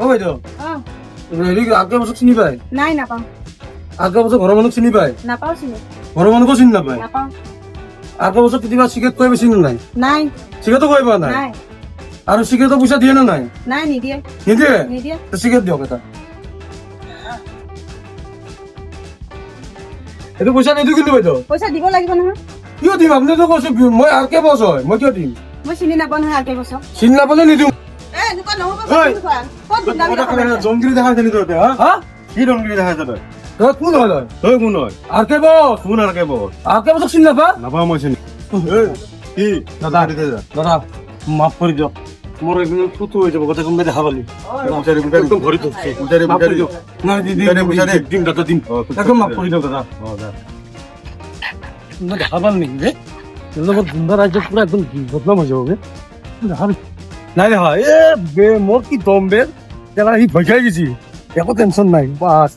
ও ভাই তো হেৰি আগে বছৰ চিনি পায় নাই নাপাওঁ আগে বছৰ ঘৰৰ মানুহক চিনি পায় নাপাওঁ চিনি ঘৰৰ মানুহকো চিনি নাপায় নাপাওঁ আগে বছৰ কেতিয়াবা চিগাৰেট খুৱাই বেছি নে নাই নাই চিগাৰেটো খুৱাই পোৱা নাই নাই আৰু চিগাৰেটৰ পইচা দিয়ে নে নাই নাই নিদিয়ে নিদিয়ে নিদিয়ে চিগাৰেট দিয়ক এটা এইটো পইচা নিদিওঁ কিন্তু বাইদেউ পইচা দিব লাগিব নহয় কিয় দিম আপুনিতো কৈছে মই আৰু কে বছ হয় মই কিয় দিম মই চিনি নাপাওঁ নহয় আগে বছৰ চিনি নাপালে নিদিওঁ এনেকুৱা নহ'ব ঐ! ক'ত গুণ্ডামি দেখাব? জংগিৰি দেখাইছে নেকি তহঁতে হা হা কি জংগিৰি দেখাইছে তই তই কোন হয় তই তই কোন হয় আৰু কে বছ কোন আৰু কে বছ আৰু কে বছৰ চিনি নাপা নাপাওঁ মই চিনি কি দাদা দিতে যা দাদা মাফ কৰি দিয়ক মোৰ একদম ফুটো হৈ যাব গোটেই কোনোবাই দেখা পালি একদম ভৰি ধৰছি উজাৰি মাফ কৰি উজাৰি দিয়ক নাই দিম দাদা দিম একদম মাফ কৰি দিয়ক দাদা মই দেখা পাল নেকি ৰে তোৰ লগত গুণ্ডা ৰাজ্য পুৰা একদম বদনাম হৈ যাব বে দেখা নাই দেখা এ বে মোৰ কি দম বে কেলা সি ভয় খাই গৈছি একো টেনচন নাই বাছ